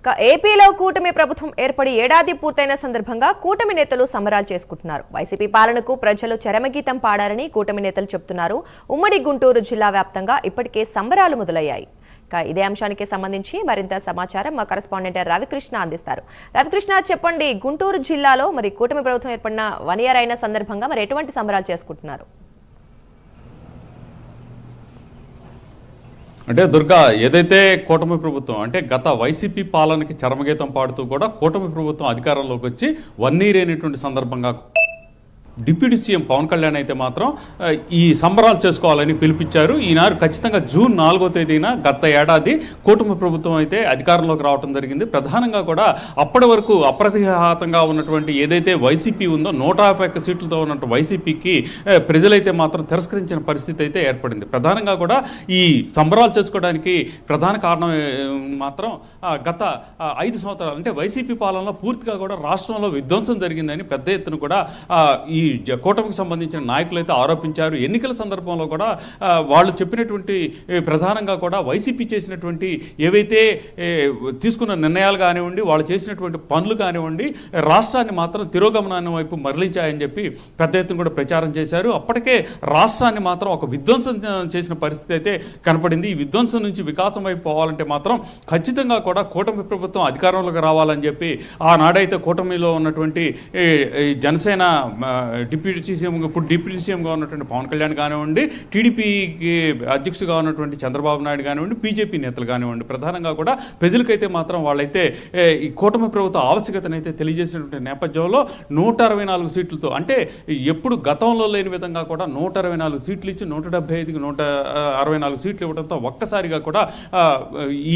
ఏపీలో కూటమి ప్రభుత్వం ఏర్పడి ఏడాది పూర్తయిన సందర్భంగా కూటమి నేతలు సంబరాలు చేసుకుంటున్నారు. వైసీపీ పాలనకు ప్రజలు చరమగీతం పాడారని కూటమి నేతలు చెబుతున్నారు. ఉమ్మడి గుంటూరు జిల్లా వ్యాప్తంగా ఇప్పటికే సంబరాలు మొదలయ్యాయి. ఇదే అంశానికి సంబంధించి మరింత సమాచారం మా కరెస్పాండెంట్ రవికృష్ణ అందిస్తారు. రవికృష్ణ, చెప్పండి, గుంటూరు జిల్లాలో మరి కూటమి ప్రభుత్వం ఏర్పడిన 1 year అయిన సందర్భంగా మరి ఎటువంటి సంబరాలు చేసుకుంటున్నారు? అంటే దుర్గా, ఏదైతే కూటమి ప్రభుత్వం అంటే గత వైసీపీ పాలనకి చరమగీతం పాడుతూ కూడా కూటమి ప్రభుత్వం అధికారంలోకి వచ్చి 1 year అయినటువంటి సందర్భంగా డిప్యూటీ సీఎం పవన్ కళ్యాణ్ అయితే మాత్రం ఈ సంబరాలు చేసుకోవాలని పిలిపించారు. ఈనాడు ఖచ్చితంగా జూన్ 4వ తేదీన గత ఏడాది కూటమి ప్రభుత్వం అయితే అధికారంలోకి రావడం జరిగింది. ప్రధానంగా కూడా అప్పటి వరకు అప్రతిహతంగా ఉన్నటువంటి ఏదైతే వైసీపీ ఉందో 151 సీట్లతో ఉన్నటువంటి వైసీపీకి ప్రజలైతే మాత్రం తిరస్కరించిన పరిస్థితి అయితే ఏర్పడింది. ప్రధానంగా కూడా ఈ సంబరాలు చేసుకోవడానికి ప్రధాన కారణం మాత్రం గత 5 సంవత్సరాలు అంటే వైసీపీ పాలనలో పూర్తిగా కూడా రాష్ట్రంలో విధ్వంసం జరిగిందని పెద్ద ఎత్తున కూడా ఈ కూటమికి సంబంధించిన నాయకులు అయితే ఆరోపించారు. ఎన్నికల సందర్భంలో కూడా వాళ్ళు చెప్పినటువంటి ప్రధానంగా కూడా వైసీపీ చేసినటువంటి ఏవైతే తీసుకున్న నిర్ణయాలు కానివ్వండి, వాళ్ళు చేసినటువంటి పనులు కానివ్వండి, రాష్ట్రాన్ని మాత్రం తిరోగమనాన్ని వైపు మరలించాయని చెప్పి పెద్ద ఎత్తున కూడా ప్రచారం చేశారు. అప్పటికే రాష్ట్రాన్ని మాత్రం ఒక విధ్వంసం చేసిన పరిస్థితి అయితే కనపడింది. ఈ విధ్వంసం నుంచి వికాసం వైపు పోవాలంటే మాత్రం ఖచ్చితంగా కూడా కూటమి ప్రభుత్వం అధికారంలోకి రావాలని చెప్పి ఆనాడైతే కూటమిలో ఉన్నటువంటి జనసేన డిప్యూటీ సీఎంగా ఉన్నటువంటి పవన్ కళ్యాణ్ కానివ్వండి, టీడీపీకి అధ్యక్షుడిగా ఉన్నటువంటి చంద్రబాబు నాయుడు కానివ్వండి, బీజేపీ నేతలు కానివ్వండి, ప్రధానంగా కూడా ప్రజలకైతే మాత్రం వాళ్ళైతే ఈ కూటమి ప్రభుత్వ ఆవశ్యకతనైతే తెలియజేసినటువంటి నేపథ్యంలో 164 సీట్లతో అంటే ఎప్పుడు గతంలో లేని విధంగా కూడా 164 సీట్లు ఇచ్చి 175కి 164 సీట్లు ఇవ్వడంతో ఒక్కసారిగా కూడా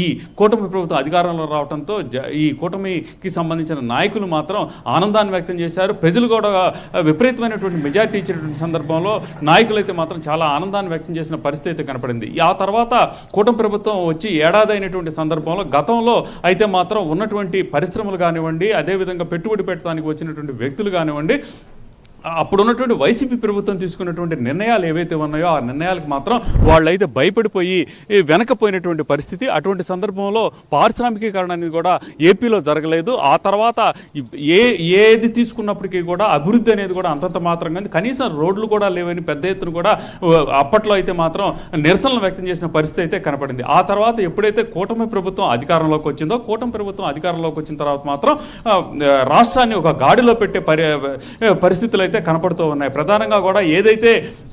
ఈ కూటమి ప్రభుత్వం అధికారంలో రావడంతో ఈ కూటమికి సంబంధించిన నాయకులు మాత్రం ఆనందాన్ని వ్యక్తం చేశారు. ప్రజలు కూడా విపరీతమైనటువంటి మెజార్టీ ఇచ్చినటువంటి సందర్భంలో నాయకులు అయితే మాత్రం చాలా ఆనందాన్ని వ్యక్తం చేసిన పరిస్థితి అయితే కనపడింది. ఆ తర్వాత కూటమి ప్రభుత్వం వచ్చి ఏడాది అయినటువంటి సందర్భంలో గతంలో అయితే మాత్రం ఉన్నటువంటి పరిశ్రమలు కానివ్వండి, అదేవిధంగా పెట్టుబడి పెట్టడానికి వచ్చినటువంటి వ్యక్తులు కానివ్వండి, అప్పుడున్నటువంటి వైసీపీ ప్రభుత్వం తీసుకున్నటువంటి నిర్ణయాలు ఏవైతే ఉన్నాయో ఆ నిర్ణయాలకు మాత్రం వాళ్ళైతే భయపడిపోయి వెనకపోయినటువంటి పరిస్థితి. అటువంటి సందర్భంలో పారిశ్రామికీకరణ అనేది కూడా ఏపీలో జరగలేదు. ఆ తర్వాత ఏది తీసుకున్నప్పటికీ కూడా అభివృద్ధి అనేది కూడా అంతంత మాత్రం కానీ కనీసం రోడ్లు కూడా లేవని పెద్ద ఎత్తున కూడా అప్పట్లో అయితే మాత్రం నిరసనలు వ్యక్తం చేసిన పరిస్థితి అయితే కనపడింది. ఆ తర్వాత ఎప్పుడైతే కూటమి ప్రభుత్వం అధికారంలోకి వచ్చిందో, కూటమి ప్రభుత్వం అధికారంలోకి వచ్చిన తర్వాత మాత్రం రాష్ట్రాన్ని ఒక గాడిలో పెట్టే పరిస్థితులు అయితే కనపడుతూ ఉన్నాయి. ప్రధానంగా కూడా ఏదైతే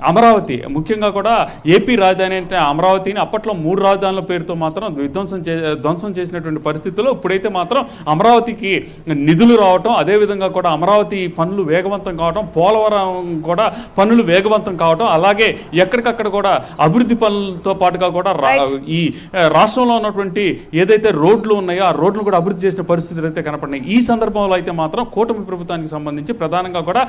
అమరావతి, ముఖ్యంగా కూడా ఏపీ రాజధాని అంటే అమరావతిని అప్పట్లో 3 రాజధానుల పేరుతో మాత్రం ధ్వంసం చేసినటువంటి పరిస్థితుల్లో ఇప్పుడైతే మాత్రం అమరావతికి నిధులు రావటం, అదేవిధంగా కూడా అమరావతి పనులు వేగవంతం కావటం, పోలవరం కూడా పనులు వేగవంతం కావటం, అలాగే ఎక్కడికక్కడ కూడా అభివృద్ధి పనులతో పాటుగా కూడా ఈ రాష్ట్రంలో ఉన్నటువంటి ఏదైతే రోడ్లు ఉన్నాయో ఆ రోడ్లు కూడా అభివృద్ధి చేసిన పరిస్థితులు అయితే కనపడినాయి. ఈ సందర్భంలో అయితే మాత్రం కూటమి ప్రభుత్వానికి సంబంధించి ప్రధానంగా కూడా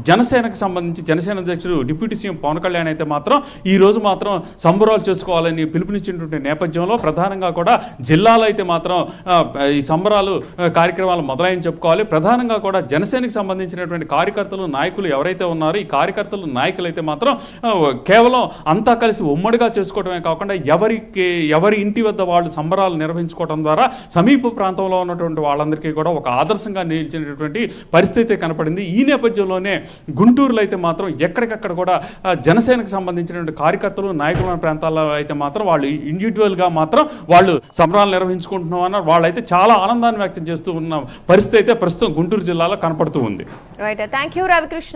జనసేనకు సంబంధించి జనసేన అధ్యక్షుడు డిప్యూటీ సీఎం పవన్ కళ్యాణ్ అయితే మాత్రం ఈ రోజు మాత్రం సంబరాలు చేసుకోవాలని పిలుపునిచ్చినటువంటి నేపథ్యంలో ప్రధానంగా కూడా జిల్లాలో అయితే మాత్రం ఈ సంబరాలు కార్యక్రమాలు మొదలైన చెప్పుకోవాలి. ప్రధానంగా కూడా జనసేనకు సంబంధించినటువంటి కార్యకర్తలు, నాయకులు ఎవరైతే ఉన్నారో ఈ కార్యకర్తలు, నాయకులు అయితే మాత్రం కేవలం అంతా కలిసి ఉమ్మడిగా చేసుకోవడమే కాకుండా ఎవరి ఇంటి వద్ద వాళ్ళు సంబరాలు నిర్వహించుకోవడం ద్వారా సమీప ప్రాంతంలో ఉన్నటువంటి వాళ్ళందరికీ కూడా ఒక ఆదర్శంగా నిలిచినటువంటి పరిస్థితి కనపడింది. ఈ నేపథ్యంలోనే గుంటూరులో అయితే మాత్రం ఎక్కడికక్కడ కూడా జనసేనకు సంబంధించినటువంటి కార్యకర్తలు, నాయకుల ప్రాంతాల్లో అయితే మాత్రం వాళ్ళు ఇండివిజువల్గా మాత్రం వాళ్ళు సంబరాలు నిర్వహించుకుంటున్నామన్న వాళ్ళైతే చాలా ఆనందాన్ని వ్యక్తం చేస్తూ ఉన్న పరిస్థితి అయితే ప్రస్తుతం గుంటూరు జిల్లాలో కనపడుతూ ఉంది. Right, thank you Ravikrishna.